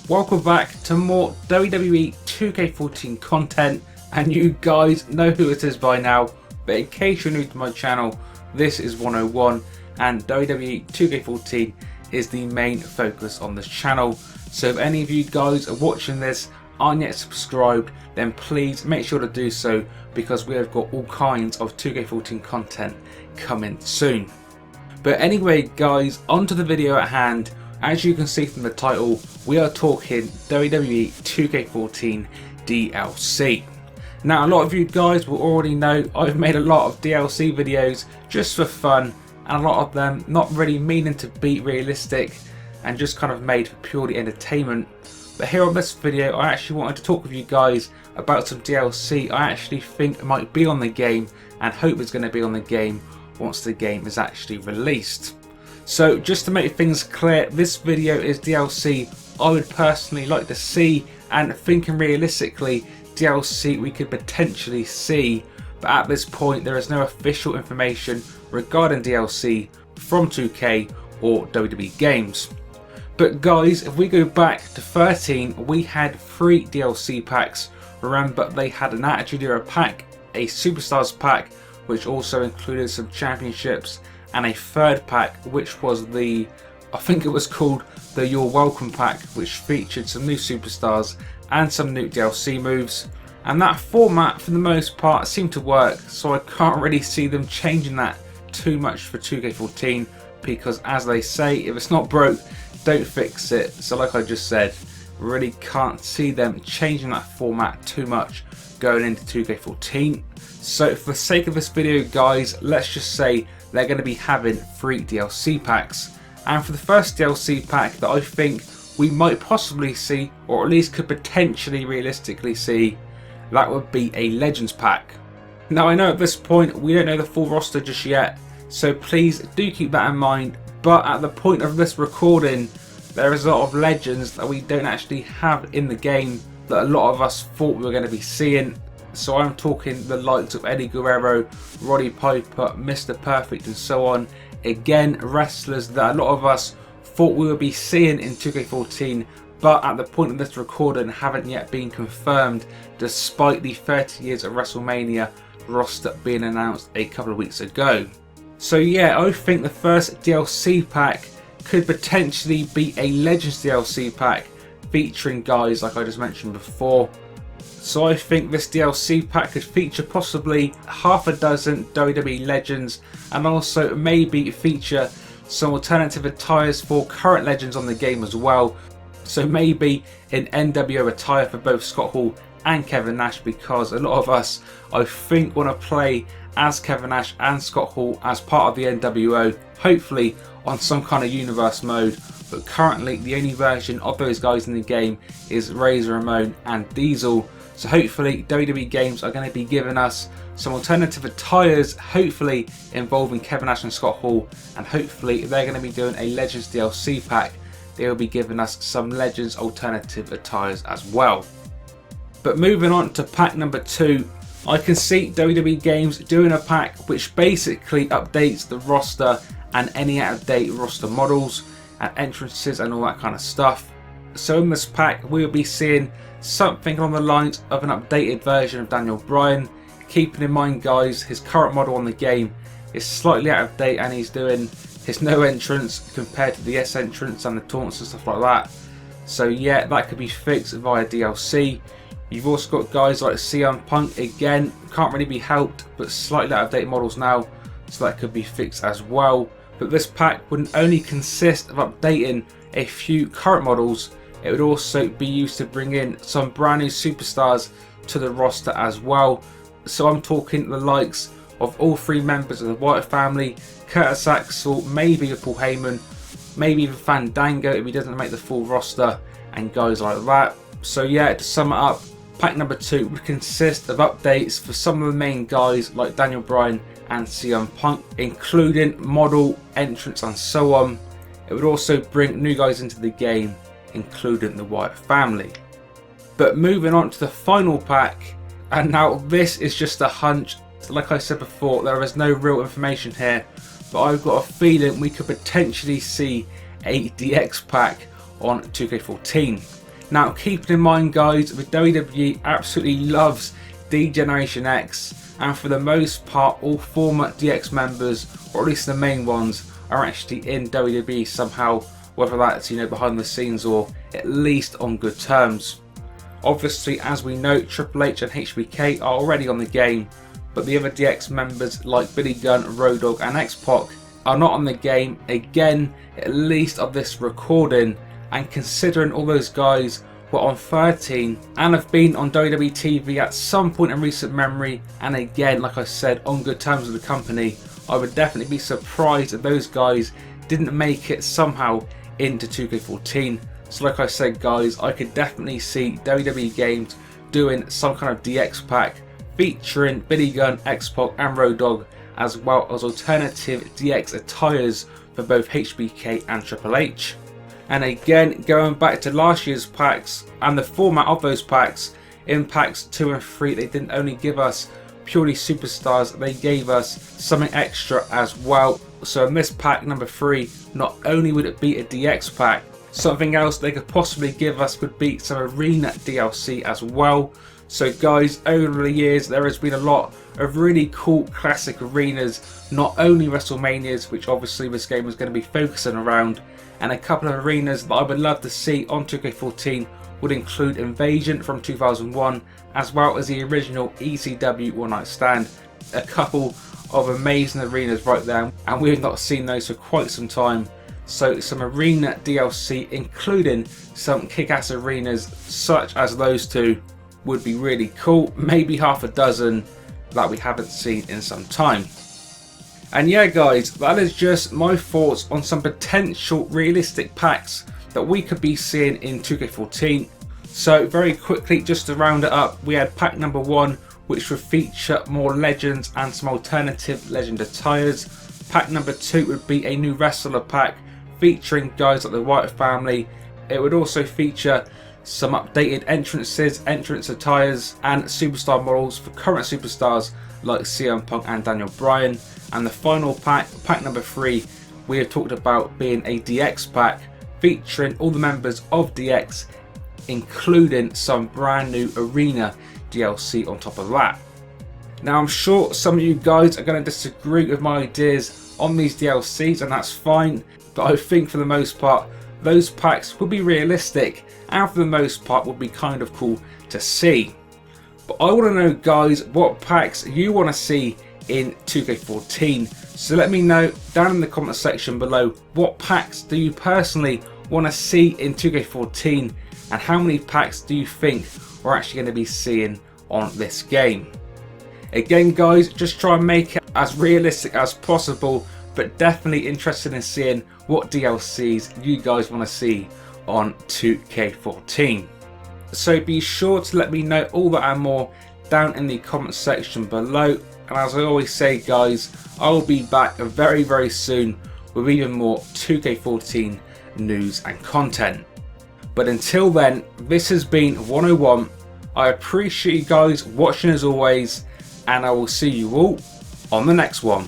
Welcome back to more WWE 2K14 content, and you guys know who it is by now, but in case you're new to my channel, this is 101 and WWE 2K14 is the main focus on this channel. So if any of you guys are watching this aren't yet subscribed, then please make sure to do so, because we have got all kinds of 2K14 content coming soon. But anyway guys, on to the video at hand. As you can see from the title, we are talking WWE 2K14 DLC. Now a lot of you guys will already know I've made a lot of DLC videos just for fun, and a lot of them not really meaning to be realistic and just kind of made for purely entertainment. But here on this video I actually wanted to talk with you guys about some DLC I actually think might be on the game and hope is going to be on the game once the game is actually released. So just to make things clear, this video is DLC I would personally like to see, and thinking realistically DLC we could potentially see, but at this point there is no official information regarding DLC from 2K or WWE Games. But guys, if we go back to 13, we had 3 DLC packs. Remember, they had an Attitude Era pack, a Superstars pack which also included some championships, and a third pack which was the, I think it was called the You're Welcome pack, which featured some new superstars and some new DLC moves. And that format for the most part seemed to work, so I can't really see them changing that too much for 2K14, because as they say, if it's not broke, don't fix it. So like I just said, really can't see them changing that format too much going into 2K14. So for the sake of this video guys, let's just say they're going to be having 3 DLC packs. And for the first DLC pack that I think we might possibly see, or at least could potentially realistically see, that would be a Legends pack. Now I know at this point we don't know the full roster just yet, so please do keep that in mind, but at the point of this recording there is a lot of Legends that we don't actually have in the game that a lot of us thought we were going to be seeing. So I'm talking the likes of Eddie Guerrero, Roddy Piper, Mr. Perfect and so on. Again, wrestlers that a lot of us thought we would be seeing in 2K14, but at the point of this recording haven't yet been confirmed, despite the 30 years of WrestleMania roster being announced a couple of weeks ago. So yeah, I think the first DLC pack could potentially be a Legends DLC pack featuring guys like I just mentioned before. So I think this DLC pack could feature possibly half a dozen WWE Legends, and also maybe feature some alternative attires for current Legends on the game as well. So maybe an NWO attire for both Scott Hall and Kevin Nash, because a lot of us I think want to play as Kevin Nash and Scott Hall as part of the NWO, hopefully on some kind of universe mode. But currently the only version of those guys in the game is Razor Ramon and Diesel. So hopefully WWE Games are going to be giving us some alternative attires, hopefully involving Kevin Nash and Scott Hall, and hopefully if they're going to be doing a Legends DLC pack, they will be giving us some Legends alternative attires as well. But moving on to pack number 2, I can see WWE Games doing a pack which basically updates the roster and any out of date roster models and entrances and all that kind of stuff. So in this pack we will be seeing something along the lines of an updated version of Daniel Bryan. Keeping in mind guys, his current model on the game is slightly out of date, and he's doing his no entrance compared to the yes entrance and the taunts and stuff like that. So yeah, that could be fixed via DLC. You've also got guys like CM Punk, again can't really be helped, but slightly out of date models now, so that could be fixed as well. But this pack wouldn't only consist of updating a few current models, it would also be used to bring in some brand new superstars to the roster as well. So I'm talking the likes of all 3 members of the Wyatt family, Curtis Axel, maybe Paul Heyman, maybe even Fandango if he doesn't make the full roster, and guys like that. So yeah, to sum it up, pack number 2 would consist of updates for some of the main guys like Daniel Bryan and CM Punk, including model, entrance and so on. It would also bring new guys into the game, including the Wyatt family. But moving on to the final pack, and now this is just a hunch. Like I said before, there is no real information here, but I've got a feeling we could potentially see a DX pack on 2K14. Now keeping in mind guys, the WWE absolutely loves D-Generation X, and for the most part all former DX members, or at least the main ones, are actually in WWE somehow, whether that's behind the scenes or at least on good terms. Obviously, as we know, Triple H and HBK are already on the game, but the other DX members like Billy Gunn, Road Dogg and X-Pac are not on the game again, at least of this recording. And considering all those guys were on 13 and have been on WWE TV at some point in recent memory, and again, like I said, on good terms with the company, I would definitely be surprised if those guys didn't make it somehow into 2K14. So like I said guys, I could definitely see WWE Games doing some kind of DX pack featuring Billy Gunn, X-Pac and Road Dogg, as well as alternative DX attires for both HBK and Triple H. And again, going back to last year's packs and the format of those packs, in packs 2 and 3 they didn't only give us purely superstars, they gave us something extra as well. So in this pack number 3, not only would it be a DX pack, something else they could possibly give us would be some arena DLC as well. So guys, over the years there has been a lot of really cool classic arenas, not only WrestleManias, which obviously this game is going to be focusing around, and a couple of arenas that I would love to see on 2K14 would include Invasion from 2001, as well as the original ECW One Night Stand. A couple of amazing arenas right there, and we have not seen those for quite some time. So some arena DLC, including some kick-ass arenas such as those two, would be really cool. Maybe half a dozen that we haven't seen in some time. And yeah guys, that is just my thoughts on some potential realistic packs that we could be seeing in 2K14. So very quickly, just to round it up, we had pack number 1, which would feature more legends and some alternative legend attires. Pack number 2 would be a new wrestler pack featuring guys like the Wyatt family. It would also feature some updated entrances, entrance attires and superstar models for current superstars like CM Punk and Daniel Bryan. And the final pack, pack number 3, we have talked about being a DX pack featuring all the members of DX, including some brand new arena DLC on top of that. Now I'm sure some of you guys are going to disagree with my ideas on these DLCs, and that's fine, but I think for the most part those packs will be realistic and for the most part would be kind of cool to see. But I want to know guys what packs you want to see in 2K14, so let me know down in the comment section below what packs do you personally want to see in 2K14 and how many packs do you think we're actually going to be seeing on this game. Again guys, just try and make it as realistic as possible, but definitely interested in seeing what DLCs you guys want to see on 2K14. So be sure to let me know all that and more down in the comment section below. And as I always say guys, I will be back very very soon with even more 2K14 news and content. But until then, this has been 101. I appreciate you guys watching as always, and I will see you all on the next one.